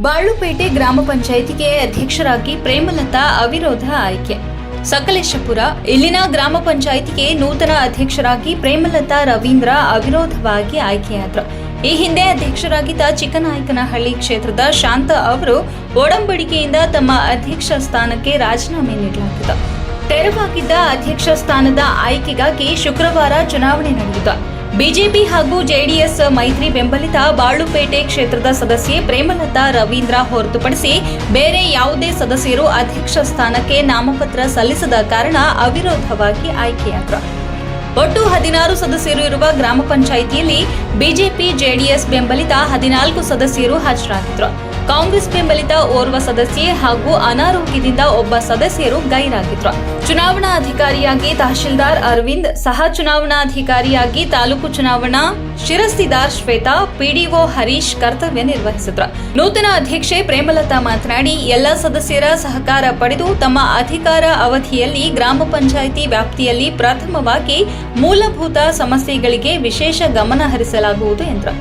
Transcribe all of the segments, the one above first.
ಬಾಳುಪೇಟೆ ಗ್ರಾಮ ಪಂಚಾಯಿತಿಗೆ ಅಧ್ಯಕ್ಷರಾಗಿ ಪ್ರೇಮಲತಾ ಅವಿರೋಧ ಆಯ್ಕೆ. ಸಕಲೇಶಪುರ ಇಲ್ಲಿನ ಗ್ರಾಮ ಪಂಚಾಯಿತಿಗೆ ನೂತನ ಅಧ್ಯಕ್ಷರಾಗಿ ಪ್ರೇಮಲತಾ ರವೀಂದ್ರ ಅವಿರೋಧವಾಗಿ ಆಯ್ಕೆಯಾದರು. ಈ ಹಿಂದೆ ಅಧ್ಯಕ್ಷರಾಗಿದ್ದ ಚಿಕ್ಕನಾಯಕನಹಳ್ಳಿ ಕ್ಷೇತ್ರದ ಶಾಂತ ಅವರು ಒಡಂಬಡಿಕೆಯಿಂದ ತಮ್ಮ ಅಧ್ಯಕ್ಷ ಸ್ಥಾನಕ್ಕೆ ರಾಜೀನಾಮೆ ನೀಡಲಾಗಿದೆ. ತೆರವಾಗಿದ್ದ ಅಧ್ಯಕ್ಷ ಸ್ಥಾನದ ಆಯ್ಕೆಗಾಗಿ ಶುಕ್ರವಾರ ಚುನಾವಣೆ ನಡೆಯಿತು. ಬಿಜೆಪಿ ಹಾಗೂ ಜೆಡಿಎಸ್ ಮೈತ್ರಿ ಬೆಂಬಲಿತ ಬಾಳುಪೇಟೆ ಕ್ಷೇತ್ರದ ಸದಸ್ಯೆ ಪ್ರೇಮಲತಾ ರವೀಂದ್ರ ಹೊರತುಪಡಿಸಿ ಬೇರೆ ಯಾವುದೇ ಸದಸ್ಯರು ಅಧ್ಯಕ್ಷ ಸ್ಥಾನಕ್ಕೆ ನಾಮಪತ್ರ ಸಲ್ಲಿಸದ ಕಾರಣ ಅವಿರೋಧವಾಗಿ ಆಯ್ಕೆಯಾದರು. ಒಟ್ಟು 16 ಸದಸ್ಯರು ಇರುವ ಗ್ರಾಮ ಪಂಚಾಯಿತಿಯಲ್ಲಿ ಬಿಜೆಪಿ ಜೆಡಿಎಸ್ ಬೆಂಬಲಿತ 14 ಸದಸ್ಯರು ಹಾಜರಾಗಿದ್ದರು. ಕಾಂಗ್ರೆಸ್ ಬೆಂಬಲಿತ ಓರ್ವ ಸದಸ್ಯೆ ಹಾಗೂ ಅನಾರೋಗ್ಯದಿಂದ ಒಬ್ಬ ಸದಸ್ಯರು ಗೈರಾಗಿದ್ರು. ಚುನಾವಣಾಧಿಕಾರಿಯಾಗಿ ತಹಶೀಲ್ದಾರ್ ಅರವಿಂದ್, ಸಹ ಚುನಾವಣಾಧಿಕಾರಿಯಾಗಿ ತಾಲೂಕು ಚುನಾವಣಾ ಶಿರಸ್ತಿದಾರ್ ಶ್ವೇತಾ, ಪಿಡಿಒ ಹರೀಶ್ ಕರ್ತವ್ಯ ನಿರ್ವಹಿಸಿದ್ರು. ನೂತನ ಅಧ್ಯಕ್ಷೆ ಪ್ರೇಮಲತಾ ಮಾತನಾಡಿ, ಎಲ್ಲ ಸದಸ್ಯರ ಸಹಕಾರ ಪಡೆದು ತಮ್ಮ ಅಧಿಕಾರ ಅವಧಿಯಲ್ಲಿ ಗ್ರಾಮ ಪಂಚಾಯಿತಿ ವ್ಯಾಪ್ತಿಯಲ್ಲಿ ಪ್ರಥಮವಾಗಿ ಮೂಲಭೂತ ಸಮಸ್ಯೆಗಳಿಗೆ ವಿಶೇಷ ಗಮನ ಹರಿಸಲಾಗುವುದು ಎಂದರು.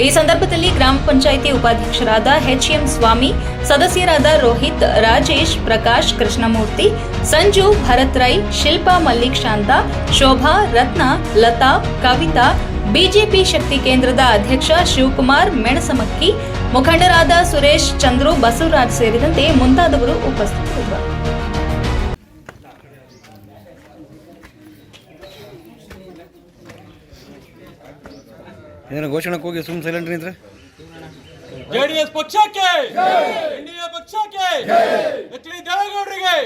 ಈ ಸಂದರ್ಭದಲ್ಲಿ ಗ್ರಾಮ ಪಂಚಾಯಿತಿ ಉಪಾಧ್ಯಕ್ಷರಾದ ಎಚ್ಎಂ ಸ್ವಾಮಿ, ಸದಸ್ಯರಾದ ರೋಹಿತ್, ರಾಜೇಶ್, ಪ್ರಕಾಶ್, ಕೃಷ್ಣಮೂರ್ತಿ, ಸಂಜು, ಭರತ್ ರೈ, ಶಿಲ್ಪಾ ಮಲ್ಲಿಕ್, ಶಾಂತ, ಶೋಭಾ, ರತ್ನ, ಲತಾ, ಕವಿತಾ, ಬಿಜೆಪಿ ಶಕ್ತಿ ಕೇಂದ್ರದ ಅಧ್ಯಕ್ಷ ಶಿವಕುಮಾರ್ ಮೆಣಸಮಕ್ಕಿ, ಮುಖಂಡರಾದ ಸುರೇಶ್, ಚಂದ್ರು, ಬಸವರಾಜ್ ಸೇರಿದಂತೆ ಮುಂತಾದವರು ಉಪಸ್ಥಿತರಿದ್ದರು. ಏನಾರ ಘೋಷಣೆಗೆ ಹೋಗಿ ಸುಮ್ಮನೆ ಸೈಲೆಂಟ್ ನಿಂತ್ರೆ ಜೆಡಿಎಸ್ ಪಕ್ಷಕ್ಕೆ, ಎನ್ಡಿಎ ಪಕ್ಷಕ್ಕೆ, ಎಚ್ ಡಿ ದೇವೇಗೌಡರಿಗೆ,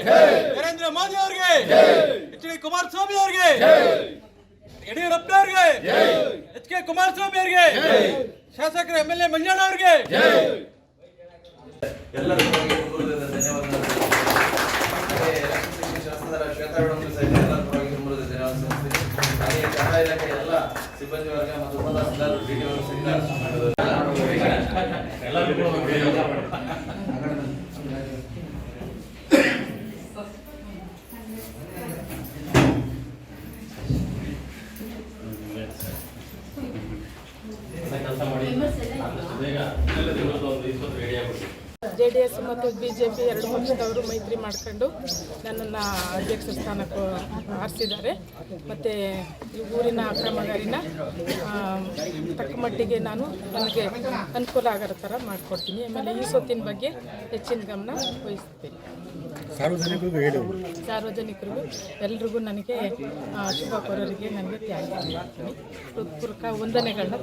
ನರೇಂದ್ರ ಮೋದಿ ಅವರಿಗೆ, ಎಚ್ ಡಿ ಕುಮಾರಸ್ವಾಮಿ ಅವರಿಗೆ, ಯಡಿಯೂರಪ್ಪ ಅವರಿಗೆ, ಎಚ್ ಕೆ ಕುಮಾರಸ್ವಾಮಿ ಅವರಿಗೆ, ಶಾಸಕರು ಎಂಎಲ್ಎ ಮಂಜಣ್ಣ ಅವರಿಗೆ ಸಿಬ್ಬಂದಿ ವರ್ಗ ಮತ್ತು ತಹಸೀಲ್ದಾರ್ ಜೆಡಿಎಸ್ ಮತ್ತು ಬಿಜೆಪಿ ಎರಡು ಪಕ್ಷದವರು ಮೈತ್ರಿ ಮಾಡಿಕೊಂಡು ನನ್ನನ್ನು ಅಧ್ಯಕ್ಷ ಸ್ಥಾನಕ್ಕೆ ಆರಿಸಿದ್ದಾರೆ. ಮತ್ತು ಈ ಊರಿನ ಕಾಮಗಾರಿನ ತಕ್ಕ ಮಟ್ಟಿಗೆ ನನಗೆ ಅನುಕೂಲ ಆಗೋ ಥರ ಮಾಡಿಕೊಡ್ತೀನಿ. ಆಮೇಲೆ ಈ ಸೊತ್ತಿನ ಬಗ್ಗೆ ಹೆಚ್ಚಿನ ಗಮನ ವಹಿಸ್ತೀನಿ. ಸಾರ್ವಜನಿಕರಿಗೂ ಎಲ್ರಿಗೂ ನನಗೆ ಶುಭ ಕೋರರಿಗೆ ನನಗೆ ತ್ಯಾಗ ಮಾಡ್ತೀನಿ. ಹೃತ್ಪೂರ್ವಕ ವಂದನೆಗಳನ್ನ